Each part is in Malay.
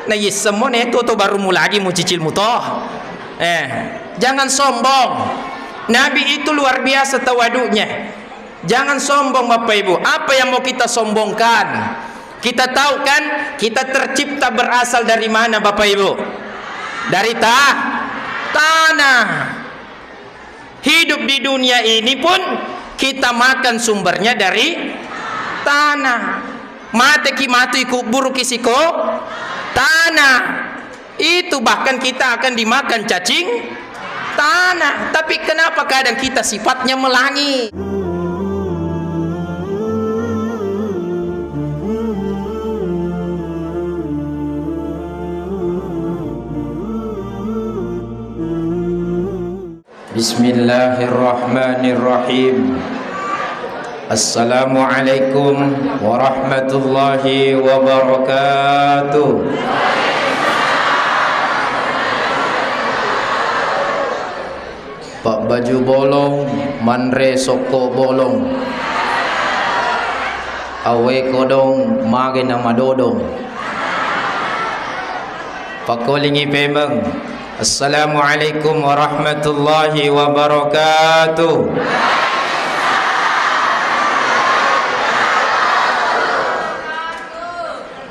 Nah semua itu baru mulai lagi mau cicil mutoh. Jangan sombong. Nabi itu luar biasa tawadunya. Jangan sombong Bapak Ibu. Apa yang mau kita sombongkan? Kita tahu kan kita tercipta berasal dari mana Bapak Ibu? Dari tanah. Hidup di dunia ini pun kita makan sumbernya dari tanah. Mati kubur kisiko tanah. Itu bahkan kita akan dimakan cacing tanah. Tapi kenapa kadang kita sifatnya melangi? Bismillahirrahmanirrahim. Assalamualaikum warahmatullahi wabarakatuh. Pak baju bolong, manre soko bolong. Awe kodong, mage nama dodong. Pak kolingi pemeng. Assalamualaikum warahmatullahi wabarakatuh.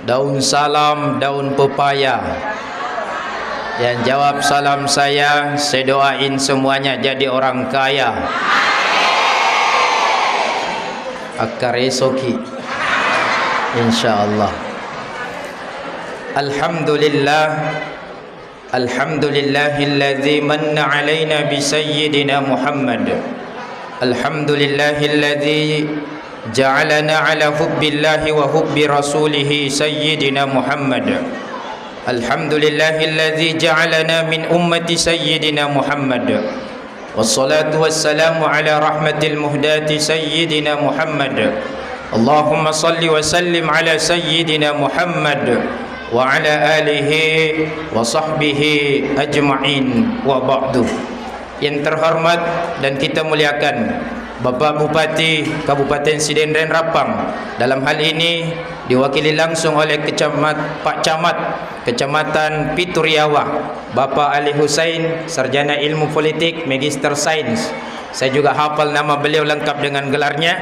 Daun salam, daun pepaya. Yang jawab salam saya doain semuanya jadi orang kaya. Akar esoki insyaallah. Alhamdulillah. Alhamdulillahilladzi manna alaina bi sayyidina Muhammad. Alhamdulillahilladzi ja'alana ala hubbillahi wa hubbi rasulihi sayyidina Muhammad. Alhamdulillahilladzi ja'alana min ummati sayyidina Muhammad. Wassalatu wassalamu ala rahmatil muhdati sayyidina Muhammad. Allahumma salli wa sallim ala sayyidina Muhammad wa ala alihi wa sahbihi ajma'in wa ba'du. Yang terhormat dan kita muliakan Bapak Bupati Kabupaten Sidendren Rapang, dalam hal ini diwakili langsung oleh Pak Camat Kecamatan Pituriawa, Bapak Ali Husain, Sarjana Ilmu Politik, Magister Sains. Saya juga hafal nama beliau lengkap dengan gelarnya.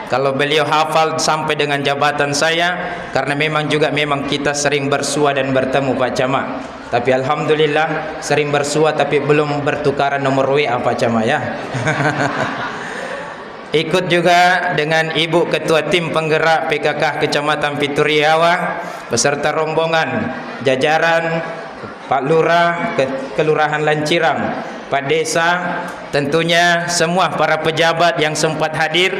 Kalau beliau hafal sampai dengan jabatan saya, karena memang kita sering bersua dan bertemu Pak Camat. Tapi alhamdulillah sering bersua tapi belum bertukaran nomor WA Pak Camat ya. Ikut juga dengan Ibu Ketua Tim Penggerak PKK Kecamatan Pituriawa beserta rombongan jajaran Pak Lurah Kelurahan Lancirang, Pak Desa, tentunya semua para pejabat yang sempat hadir.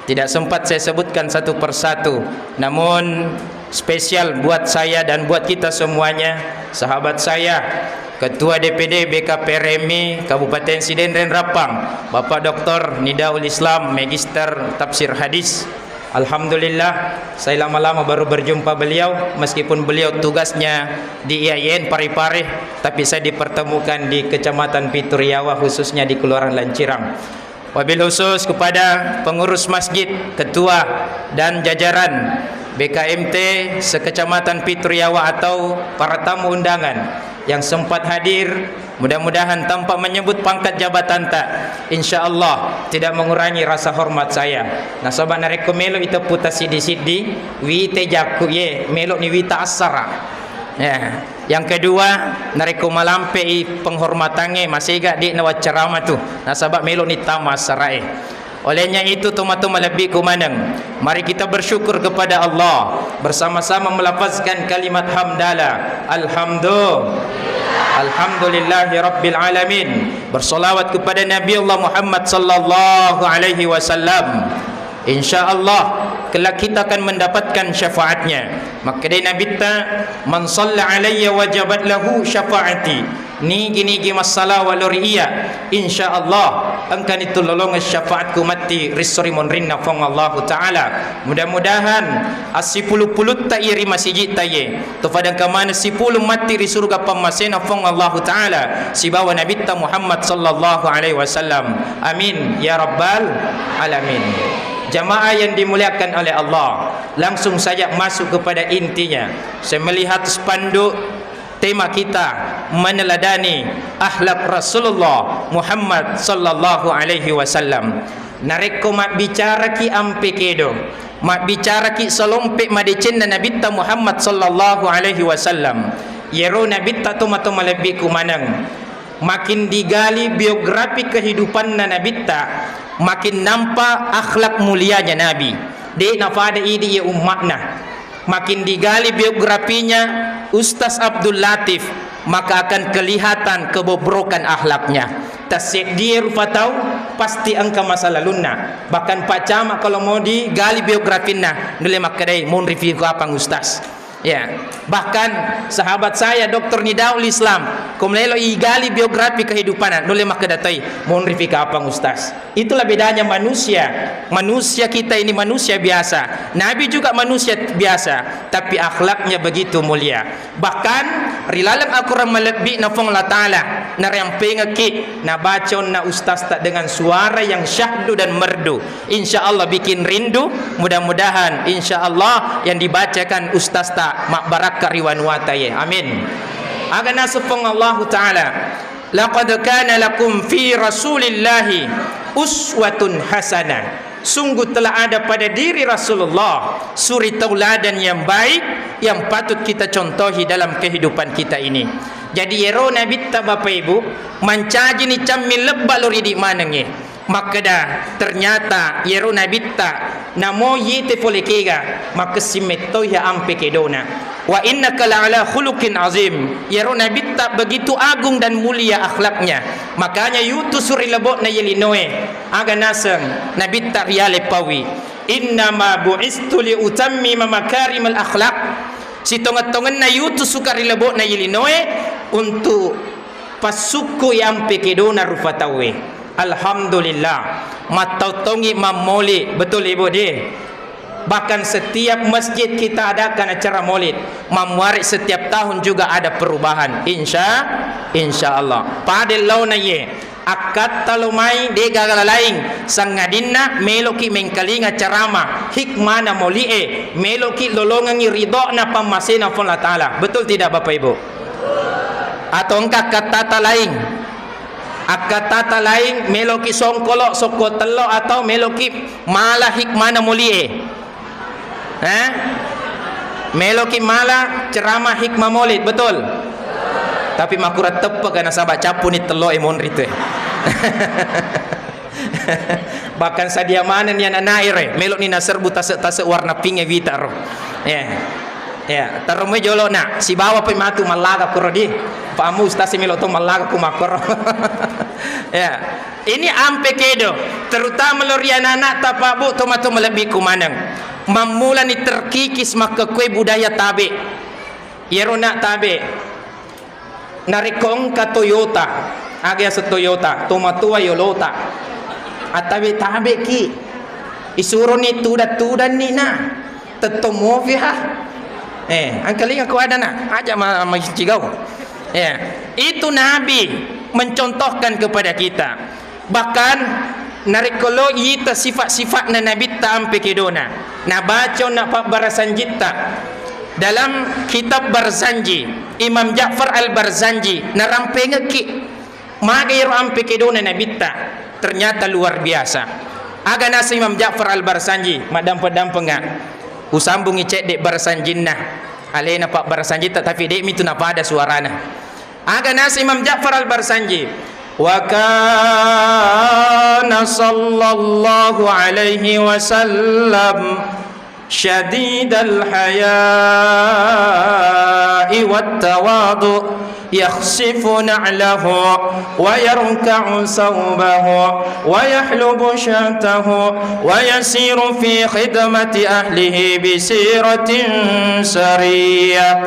Tidak sempat saya sebutkan satu persatu, namun spesial buat saya dan buat kita semuanya, sahabat saya Ketua DPD BKP RMI Kabupaten Sidendren Rapang, Bapak Dr. Nidaul Islam, Magister Tafsir Hadis. Alhamdulillah saya lama-lama baru berjumpa beliau, meskipun beliau tugasnya di IAIN Parepare, tapi saya dipertemukan di Kecamatan Pituriawa, khususnya di Kelurahan Lancirang. Wabil khusus kepada pengurus masjid, ketua dan jajaran BKMT sekecamatan Pituriawa atau para tamu undangan yang sempat hadir, mudah-mudahan tanpa menyebut pangkat jabatan tak, insyaallah tidak mengurangi rasa hormat saya. Nah sobat nareko melo itu puta sidi-sidi wite jaku ye melo ni wita asara. Ya. Yang kedua nareko malampe penghormatannya masih gak di nawat ceramah tu. Nah sabab melo ni tamas sarai. Olehnya itu toma-toma lebih kumanang. Mari kita bersyukur kepada Allah, bersama-sama melafazkan kalimat hamdalah. Alhamdulillahi Rabbil Alamin. Bersolawat kepada Nabi Allah Muhammad sallallahu alaihi wasallam. InsyaAllah kelak kita akan mendapatkan syafaatnya. Maka dari Nabi ta man shalla alayya wajabat lahu syafaati. Nigi masalah waluriya, insyaallah angkan itu lolong syafaatku mati risori monrinna fong Allah taala. Mudah-mudahan asipulu-pulut ta iri masjid taye to padang kamana sipulu mati ri surga pamasena fong Allah taala si bawa Nabi ta Muhammad sallallahu alaihi wasallam. Amin ya rabbal alamin. Jamaah yang dimuliakan oleh Allah, langsung saja masuk kepada intinya. Saya melihat spanduk tema kita meneladani akhlak Rasulullah Muhammad sallallahu alaihi wasallam. Nareko mak bicara ki ampe kedo, mak bicara ki selompe madecen Nabi ta Muhammad sallallahu alaihi wasallam. Yero Nabi ta toma lebih kumanang. Makin digali biografi kehidupan Nabi ta, makin nampak akhlak mulianya Nabi. De nafada idi ya umatna. Makin digali biografinya Ustaz Abdul Latif, maka akan kelihatan kebobrokan akhlaknya. Tasik dia rupa tahu pasti angka masa laluna. Bahkan Pak Camat kalau mau digali biografinya, nule makadai mau review apa Ustaz. Ya, bahkan sahabat saya Dr. Nidaul Islam komlelo igali biografi kehidupan nule makadatai mau review apa Ustaz. Itulah bedanya manusia. Manusia kita ini manusia biasa. Nabi juga manusia biasa, tapi akhlaknya begitu mulia. Bahkan rilalam Al-Quran melebih na fong la ta'ala na ramping ki na bacon na ustaz tak dengan suara yang syahdu dan merdu. InsyaAllah bikin rindu. Mudah-mudahan insyaAllah yang dibacakan ustaz tak mak barakah riwanwata ya. Amin. Agana supong Allah Ta'ala, laqad kana lakum fi rasulillahi uswatun hasanah. Sungguh telah ada pada diri Rasulullah suri tauladan yang baik yang patut kita contohi dalam kehidupan kita ini. Jadi yero Nabi ta Bapak Ibu mancaji ni camil lebbalori di manange. Maka dah ternyata yero Nabi ta namo yite folekega maka simetto ya ampe kedona. Wa innaka la'ala khuluqin azim. Yero Nabi ta begitu agung dan mulia akhlaknya. Makanya yutu suri lebok na yelinoe aga naseng Nabi ta riale pawi. Innama bu'istu li utammima makarimal akhlaq. Si tongat-tongan na yutu sukari lebok na yelinoe untuk pasuku yang pekedona rufatawe. Alhamdulillah matautongi mamoli betul ibu dia. Bahkan setiap masjid kita adakan acara maulid. Mamwarik setiap tahun juga ada perubahan. Insya-Allah. Padel launa ye akat talumai de gagala lain sangadinna meloki mengkalinga carama hikmana molie meloki lolongangi ridona pamasena pun Allah Taala. Betul tidak Bapak Ibu? Atau engkau kata lain? Akatata lain meloki songkolok sokotelo atau meloki malah hikmana mulie. Meloki malah ceramah hikmah maulid, betul? Tapi makurat tepa kana sahabat capu ni telo emon rite. Bahkan sadia mana ni anak naire melok ni naserbu tase warna pink evita ro. Ya, tarume jolo nak si bawa pe matu malaga kurodi. Pamu ustaz melok to malaga ku makor. Ya. Ini ampe kedo, terutama lorian anak tapabu tomato melebih kumanang. Mamula ni terkikis maka kue budaya tabe. Yerona tabe. Narikong ka Toyota. Agya sa Toyota, tomatua yolota. Atabe tabe ki. Isuro ni tuda-tuda ni na. Tetomovi ha. Ang kalinga ko ada na. Aja magcigao. Itu Nabi mencontohkan kepada kita. Bahkan narikolo yita sifat-sifat na Nabi taampe kedona. Nabaco na Pak Barzanjita dalam kitab Barzanji Imam Ja'far al-Barzanji narampenga ki magayro ampe kedona Nabi ta ternyata luar biasa. Aga nasa Imam Ja'far al-Barzanji madampa-dampenga usambungi cek dek Barzanjinna alena Pak Barzanjita tapi dek mitu napa ada suarana. Aga nasa Imam Ja'far al-Barzanji wa kana sallallahu alaihi wasallam syadidal haya'i wat tawadu yakhsifu na'lahu wa yarka'u sawbahu wa yahlubu syatahu wa yasiru fi khidmati ahlihi bisiratin sariyah.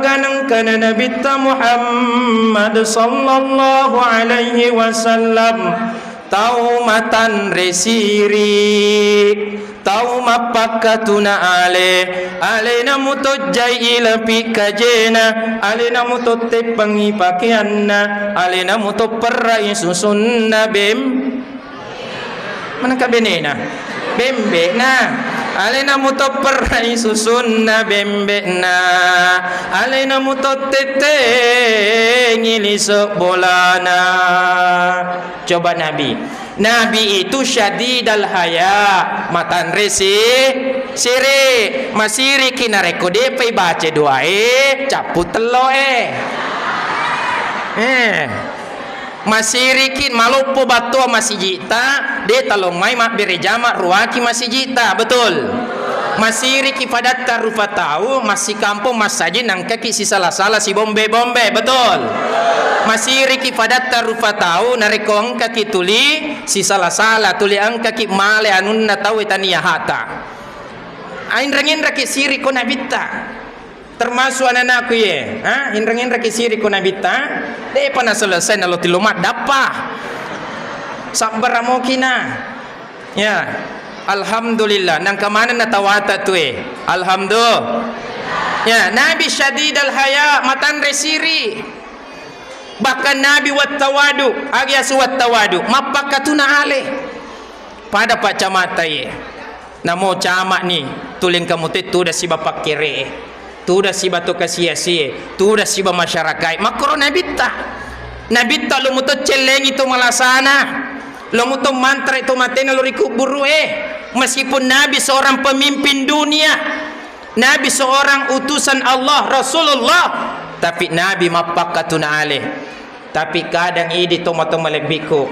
Ganang kana Nabi Muhammad sallallahu alaihi wasallam taumatan resiri tauma pakatuna alena mutojai ila pikajena alena mutotte pangi pakianna alena mutoperrai susunna bem mana kabenena bembe na Alena mutoperai susunna bembekna, alena mutotete ngilisuk bolana. Coba Nabi itu syadidal haya, matan resi siri masiri kinareko de pe baca doa caput telo masirikin malupo batu masih jita de talomai mak berejama ruaki masih jita betul masiriki padat tarufa tahu masih kampung mas saja nang kaki si salah si bombe betul masiriki padat tarufa tahu narekong kaki tuli si salah tuli ang kaki male anun na tahu tania hata ain rengin raki siri ko nabita termasuk anak-anakku indra kisiri ko nabita de pana selesai nalo tilumat dapa sabar mo kina ya alhamdulillah nang kamana natawata tu alhamdulillah ya nabi syadidal haya matan resiri bahkan nabi wat tawadu agias wat tawadu mapakatuna ale pada pak camata namo camak ni tuling kamu tu dah si bapak kere tu dah si batu kasia-sia tu dah si masyarakat makro nabita lo muto celeng itu malasana lo muto mantra itu matena lo rikuburu meskipun nabi seorang pemimpin dunia nabi seorang utusan Allah Rasulullah tapi nabi mapakatuna alih tapi kadang idi tomato malebiku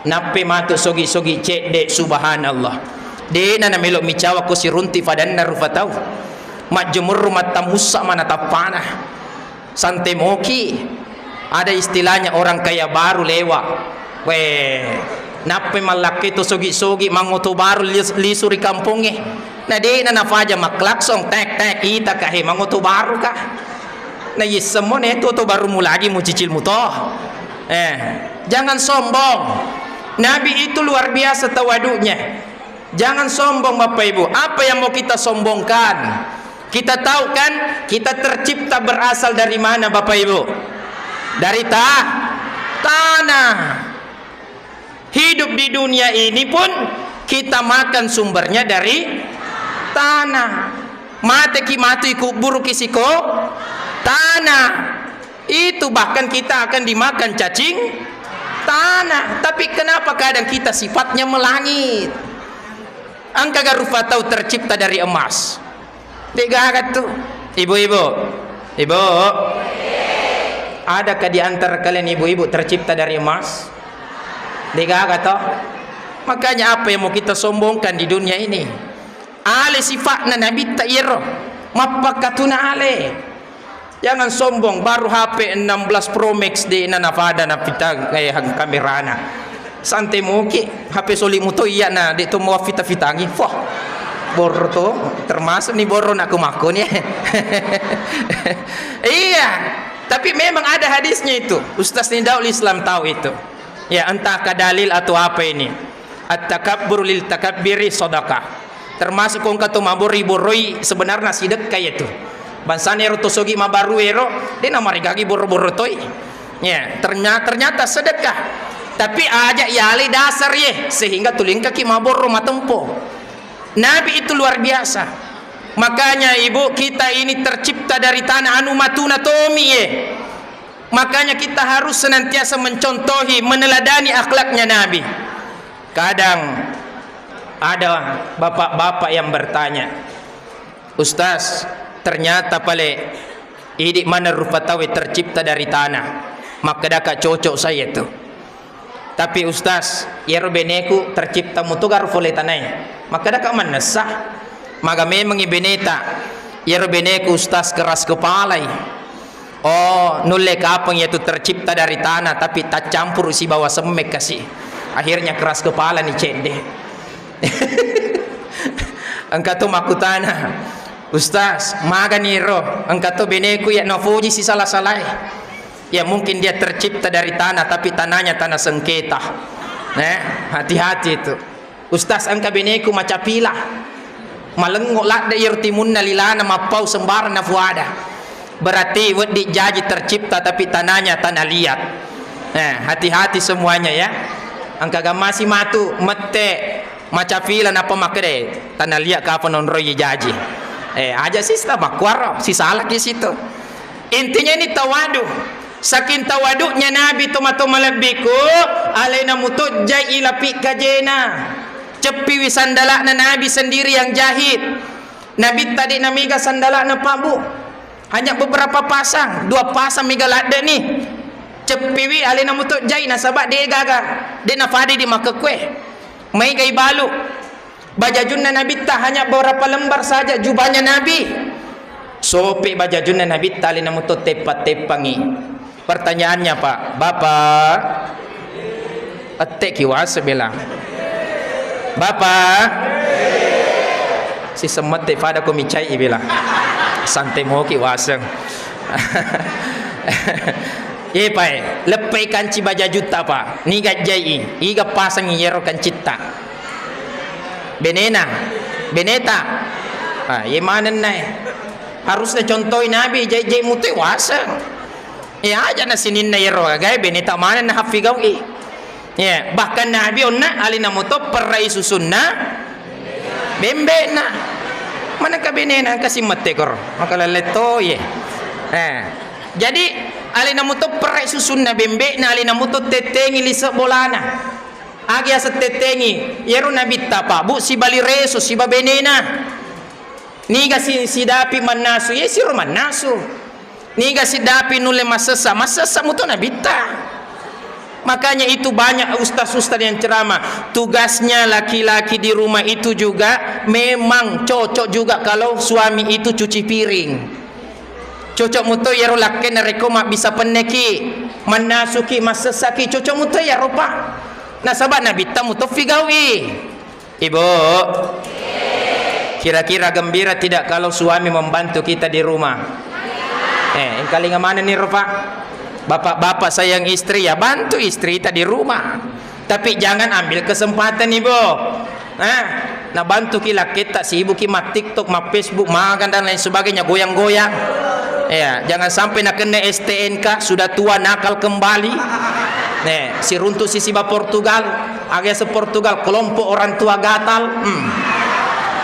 nape matu sogi-sogi cek dek subhanallah de na melok micawa ko si runti fadanna rufatau mak jemur rumah tamusa mana tapana santai moki ada istilahnya orang kaya baru lewat nape malaki tu sogi-sogi mangoto baru lisuri kampungnya nah de na nafaja maklaksong tek ita kahe mangoto baru kah nah semua itu to baru mulagi mu cicil mutoh jangan sombong nabi itu luar biasa tawadunya jangan sombong Bapak Ibu apa yang mau kita sombongkan kita tahu kan kita tercipta berasal dari mana Bapak Ibu dari tanah hidup di dunia ini pun kita makan sumbernya dari tanah mate kimatu ikuburu kisiko tanah itu bahkan kita akan dimakan cacing tanah tapi kenapa kadang kita sifatnya melangit angka garufa tahu tercipta dari emas degagat tuh ibu-ibu adakah di antara kalian ibu-ibu tercipta dari emas degagat toh makanya apa yang mau kita sombongkan di dunia ini ale sifatna nabi ta'iro mapakatuna ale jangan sombong baru HP 16 Pro Max di nanafada na pita kayak kamerana santai muki HP solimu to iya na di to mo fita-fitangi boro to termasuk nih boro nak kumakun ya iya tapi memang ada hadisnya itu Ustaz Nidaul Islam tahu itu ya entah kadalil atau apa ini at-takabbur lil takabbiri sedekah termasuk kong katu maburi boroi sebenarnya sedekah itu bansane ro tosogi mabaru ero dia namarigagi boro-boro toy ya ternyata sedekah tapi aja yali dasar sehingga tuling kaki maboro matempo Nabi itu luar biasa makanya ibu kita ini tercipta dari tanah anu matuna tomi makanya kita harus senantiasa mencontohi meneladani akhlaknya Nabi kadang ada bapak-bapak yang bertanya Ustaz ternyata pale idik mana rupatawi tercipta dari tanah maka daka cocok saya tuh tapi Ustaz yero beneku tercipta mutugar fole tanai maka daka manasah maka memang ibeneta yero beneku Ustaz keras kepala nulle kapang yaitu tercipta dari tanah tapi tak campur si bawah semek kasih akhirnya keras kepala nih cende angkat tuh maku tanah Ustaz maga niro angkat tuh beneku ya nofuji si salah-salah ya mungkin dia tercipta dari tanah tapi tanahnya tanah sengketa hati-hati itu Ustaz angka beneku macapila malengok lak da irtimunna lilana mapau sembarang nafuada berarti wedi jaji tercipta tapi tanahnya tanah liat hati-hati semuanya ya angka gamasi matu mete Macam filan apa makde tanah liat ka apa non roy jaji. Aja sih makwar si salah di situ. Intinya ini tawadu. Saking tawaduknya Nabi toma lebiku alaina mutut jai ilapi kajena. Cepi wi sandalakna Nabi sendiri yang jahit. Nabi tadi namiga sandalakna pabu. Hanya beberapa pasang, 2 pasang miga lada ni. Cepi wi alaina mutut jai nasabak dia gagar. Dia nafadi di maka kue. Mai gai balu. Bajajunna Nabi tak hanya beberapa lembar saja jubahnya Nabi. Sopi bajajunna Nabi tak alaina mutut tepat-tepangi. Pertanyaannya Pak, Bapak atek kiwasa bilang Bapak si semet pada ko micai bilang santai mo kiwasa. Pai lepai kanci baja juta Pak ni gajai iga pasang yero kancita beneta manen nai harusnya contohin Nabi jai mutu wasa ya aja na sinin na yero gay beneta manen na hafigau ya bahkan Nabi onna alina mutu perai susunna bembe na mana ka benena kasi matekor makalaleto ye jadi alina mutu perai susunna bembe na alina mutu tetengi lisa bolana agi asa tetengi yero Nabi tapa bu si bali reso si babenena niga si dapi manasu ye si romanasu niga si dapi nule masesa mutu Nabi ta. Makanya itu banyak ustaz-ustaz yang ceramah tugasnya laki-laki di rumah itu juga memang cocok juga kalau suami itu cuci piring. Cocok mutu yero laki nareko mak bisa peneki manasuki masesaki cocok mutu ya rupa. Nah sahabat Nabi tamu tu figawi. Ibu kira-kira gembira tidak kalau suami membantu kita di rumah? Kali mana nih rupa? Bapak-bapak sayang istri ya bantu istri kita di rumah. Tapi jangan ambil kesempatan ibu. Nah bantu kila kita si ibu kimat TikTok, mak Facebook, makan dan lain sebagainya goyang-goyang. Ya, jangan sampai nak kena STNK sudah tua nakal kembali. Si runtuh si siba Portugal, agak se Portugal kelompok orang tua gatal.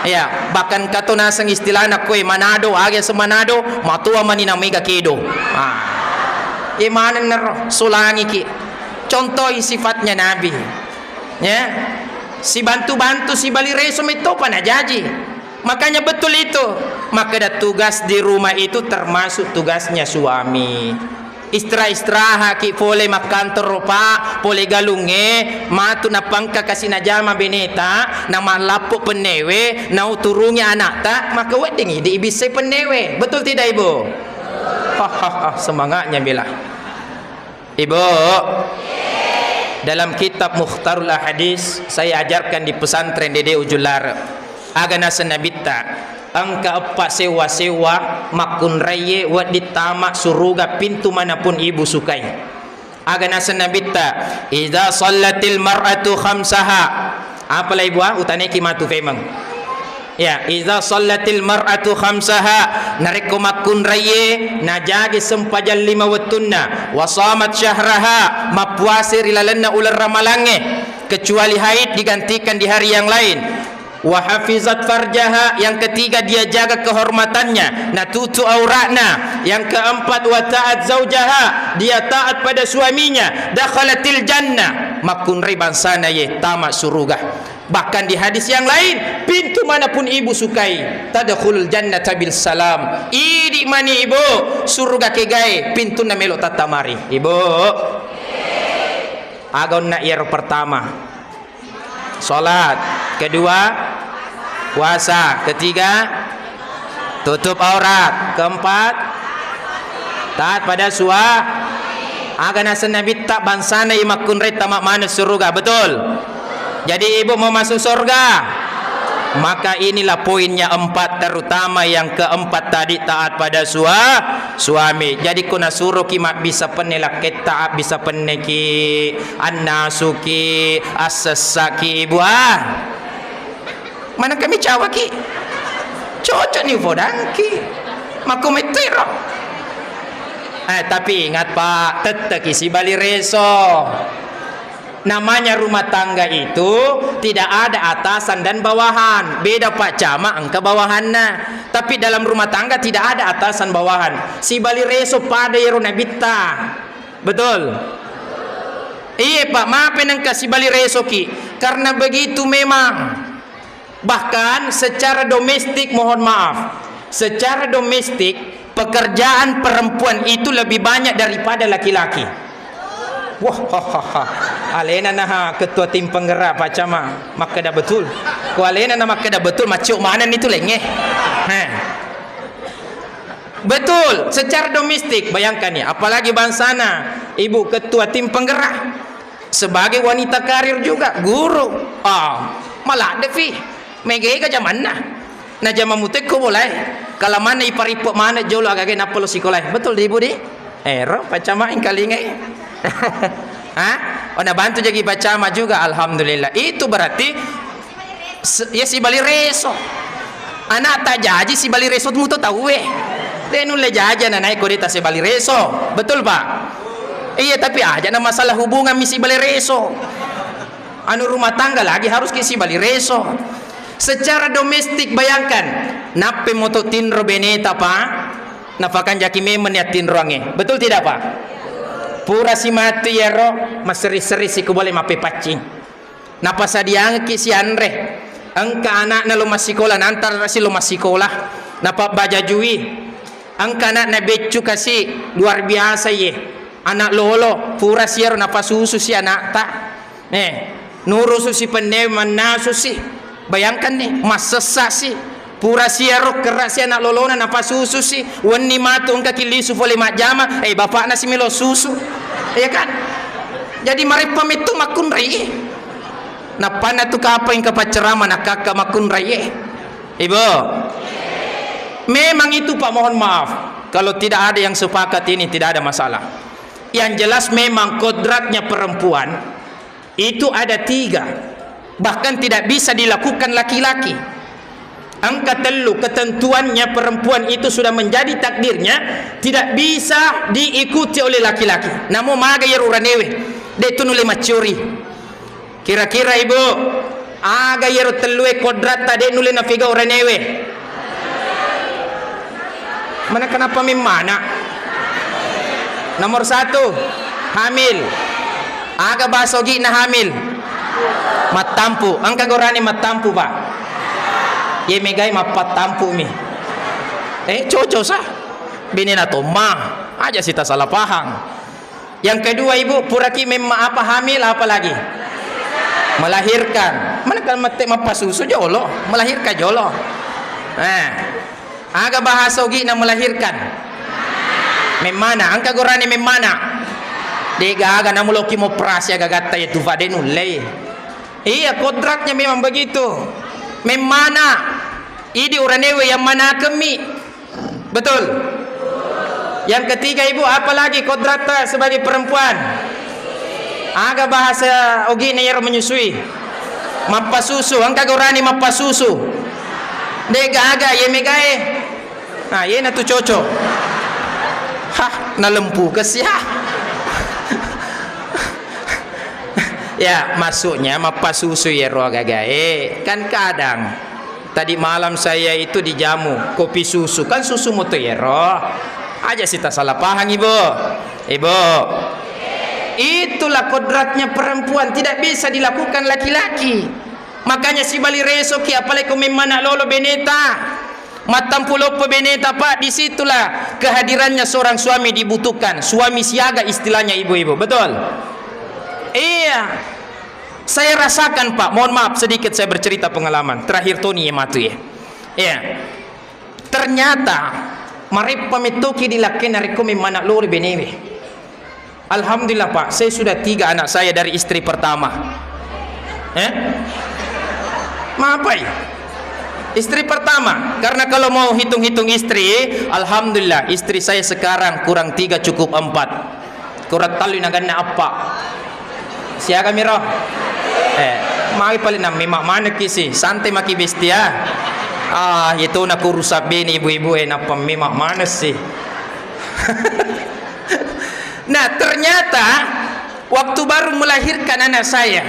Ya, bahkan kato nasang istilahna kue Manado, agak se Manado, matua manina mega kedo. Imanan nero sulangi ki. Contoh sifatnya Nabi. Ya. Si bantu-bantu si bali resom itu panajaji. Makanya betul itu. Maka ada tugas di rumah itu termasuk tugasnya suami. Istirahat ki pole makan teropa, pole galunge, matu na pangka kasi na jama beneta, na malapo penewe, na uturungnya anak tak, maka wedding di ibisay penewe. Betul tidak ibu? Semangatnya bila ibu dalam kitab Mukhtarul Ahadis saya ajarkan di pesantren Dede Ujular agana senabita angka 4 sewa makun raye wa ditama suruga pintu manapun ibu sukai agana senabita idza sallatil mar'atu khamsaha apalah ibu utane kimatu femang ya idza sallatil mar'atu khamsaha nareko makun raye najagi sempajal 5 wattunna wa shamat syahraha mapuasir ilalanna ular ramalange kecuali haid digantikan di hari yang lain wa hafizat farjaha yang ketiga dia jaga kehormatannya natutu auratna yang keempat wa ta'at zaujaha dia taat pada suaminya dakhalatil jannah makun riban sana ye tamat surga. Bahkan di hadis yang lain pintu manapun ibu sukai tadkhulul jannata bil salam idi mani ibu surga kegai pintu na melo tatamari ibu agon na yer pertama salat kedua puasa ketiga tutup aurat keempat taat pada agana Nabi tak bansana imakun re tamak mana surga betul. Jadi ibu mau masuk surga, maka inilah poinnya 4 terutama yang keempat tadi taat pada suami. Jadi kuna suruh kimak bisa penelak taat bisa peneki annasuki asesaki ibu mana kami cawaki cocok nih vodangki makumetero. Tapi ingat Pak teteki si bali reso Namanya rumah tangga itu tidak ada atasan dan bawahan. Beda Pak Camat angka bawahannya. Tapi dalam rumah tangga tidak ada atasan bawahan. Si bali reso pada yero nabita. Betul? Iya Pak, maafin engkau si bali reso ki. Karena begitu memang. Bahkan secara domestik, mohon maaf, secara domestik pekerjaan perempuan itu lebih banyak daripada laki-laki. Wah, alena nah ketua tim penggerak Pak Camat, maka dah betul. Ku alena nah maka dah betul, macuk mana ni tu lengeh. Betul, secara domestik bayangkan ya, apalagi bangsana, ibu ketua tim penggerak sebagai wanita karir juga, guru. Malah devi mege ka zaman na zaman mutek ko boleh. Kalau mana iparipok mana jolo agak napa lo sekolah. Betul di ibu di? Ero Pak Camat ing kalingai. Ona bantu jadi Pak Camat juga, alhamdulillah. Itu berarti ya si bali reso. Anak tak jaji si bali reso mu tu tahu dia nulle jaja na naik kodeta si bali reso. Betul Pak? Iya, tapi aja na masalah hubungan misi bali reso. Anu rumah tangga lagi harus ke si bali reso. Secara domestik bayangkan, nape moto tinro beneta Pak? Nafakan jaki memen ya tinro ange. Betul tidak Pak? Pura si mati ya roh, maseri-seri si ku boleh mape pacing. Napa sadiang ki si Andre? Angka anak na lumah sekolah, nantar si lumah sekolah. Napa bajajui? Angka anak na becu kasih luar biasa ye. Anak lolo, pura si ro napa susu si anak tak. Nuru susi peneman nasu si. Bayangkan nih, masesa si. Pura siaro keras si anak lolona napa susu si. Wani matu engka kilisu fole mak jama. Bapak nasi milo susu. Ya kan? Jadi mari pamitu makun rai. Napa na tu ka apa yang kapacerama nak kakak makun rai. Ibu. Memang itu Pak, mohon maaf. Kalau tidak ada yang sepakat ini tidak ada masalah. Yang jelas memang kodratnya perempuan itu ada 3. Bahkan tidak bisa dilakukan laki-laki. Angka telu, ketentuannya perempuan itu sudah menjadi takdirnya, tidak bisa diikuti oleh laki-laki. Namun maga ya uranewe detu nule macuri. Kira-kira ibu aga ya telue kodrat tade nule nafiga uranewe. Mana kenapa mimana? Nomor 1 hamil. Aga basogi na hamil. Matampu. Angka gorani matampu Pak. Ye megai mapat tampu mi. Cocok sah. Bini na tomah. Aja sita salah paham. Yang kedua ibu puraki memang apa hamil apa lagi? Melahirkan. Mana kan mate mapasusu jolo, melahirkan jolo. Aga bahasa ugi na melahirkan. Memana? Angka gorani memana? Dega aga namuloki mo prasya gagata itu fade nulle. Iya, kodratnya memang begitu. Memana idi uranewe yang mana kemi. Betul. Yang ketiga ibu apalagi kodrata sebagai perempuan? Aga bahasa ogi ne yero menyusui. Mappa susu, angka gorani mappa susu. Dega aga ye megae. Ye na tu cocok. Na lempu kesia. Ya, masuknya mappa susu ya roh gagae. Kan kadang tadi malam saya itu dijamu kopi susu, kan susu moto ya roh. Aja sita salah paham ibu. Ibu. Itulah kodratnya perempuan, tidak bisa dilakukan laki-laki. Makanya si bali resoki apalagi memana lolo beneta. Matampulopo beneta Pak, disitulah kehadirannya seorang suami dibutuhkan. Suami siaga istilahnya ibu-ibu. Betul? Iya, saya rasakan Pak. Mohon maaf sedikit saya bercerita pengalaman. Terakhir Tony ya matu ya. Iya. Ternyata mari pamitoki dilakukan nariku memana lori benewe. Alhamdulillah Pak, saya sudah 3 anak saya dari istri pertama. Maafai. Istri pertama, karena kalau mau hitung-hitung istri, alhamdulillah istri saya sekarang kurang 3 cukup 4. Kurang tali nagana apa? Siaga miro. Mai paling nam memang mana kisi santai maki bestia. Itu nak rusak bini ibu-ibu napa memang mana sih. Nah ternyata Waktu baru melahirkan anak saya,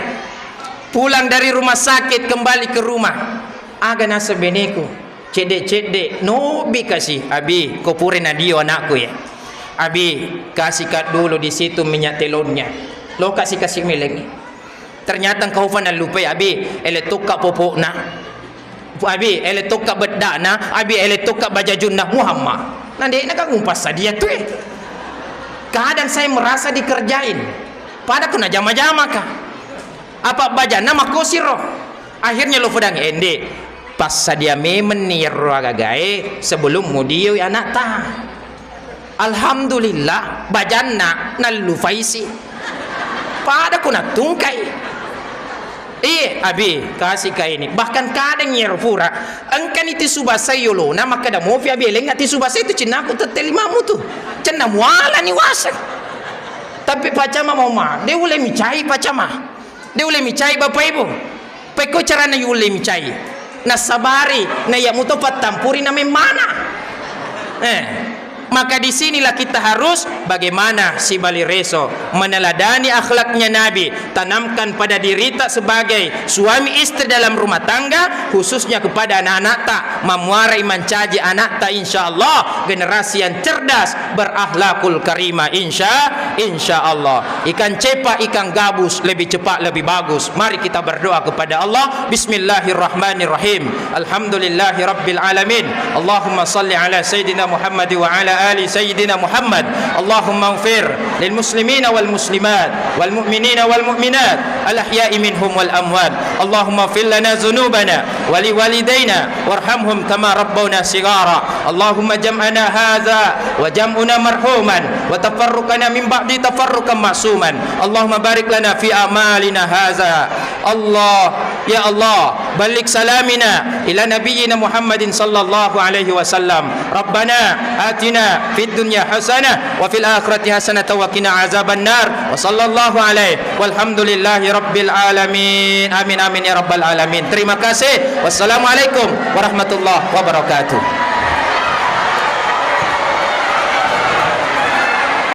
pulang dari rumah sakit kembali ke rumah, aga nasa beneku cedek nobi kasih, abi kau purin adio anakku ya, abi kasih kat dulu di situ minyak telurnya, lo kasih mileng. Ternyata kau fana lupa abi ele tukak popok na, abi ele tukak bedak na, abi ele tukak bajajun na Muhammad. Nanti nak ngumpas dia tu kadang saya merasa dikerjain, pada kena jama-jama kah? Apa bajana makosiro? Akhirnya lo fedang ende pas sadia menir agagai sebelum mudio anak ta. Alhamdulillah bajana nalu faisi. Pada kuna tungkai. Abi kasih kau ini. Bahkan kadang nyer pura. Engkan itu subasa yolo. Nama kada mau abi lengat itu subasa itu cina aku tetelimamu tu. Cina muala ni wasak. Tapi pacama mau mah. Dia boleh micai pacama. Dia boleh micai bapak ibu. Peko cara na yule micai. Na sabari na ya muto patampuri na memana. Maka di sinilah kita harus bagaimana si Balireso meneladani akhlaknya Nabi, tanamkan pada diri tak sebagai suami istri dalam rumah tangga, khususnya kepada anak-anak tak, memuarai mencaji anak tak, insyaallah generasi yang cerdas berakhlakul karimah, insyaallah. Ikan cepak ikan gabus lebih cepat lebih bagus. Mari kita berdoa kepada Allah. Bismillahirrahmanirrahim. Alhamdulillahirabbil alamin. Allahumma salli ala sayyidina Muhammad wa ala آل سيدنا محمد. اللهم اغفر للمسلمين والمسلمات والمؤمنين والمؤمنات الأحياء منهم والأموات. اللهم اغفر لنا ذنوبنا ولوالدينا وارحمهم كما ربونا صغارا. اللهم جمعنا هذا وجمعنا مرحوما وتفرقنا من بعد تفرقا معصوما. اللهم بارك لنا في أعمالنا هذا. الله يا الله بلغ سلامنا إلى نبينا محمد صلى الله عليه وسلم. ربنا آتنا في الدنيا حسنة وفي الآخرة حسنة وقنا عذاب النار. وصلى الله عليه والحمد لله رب العالمين. آمين آمين يا رب العالمين. Terima kasih. Wassalamualaikum warahmatullahi wabarakatuh.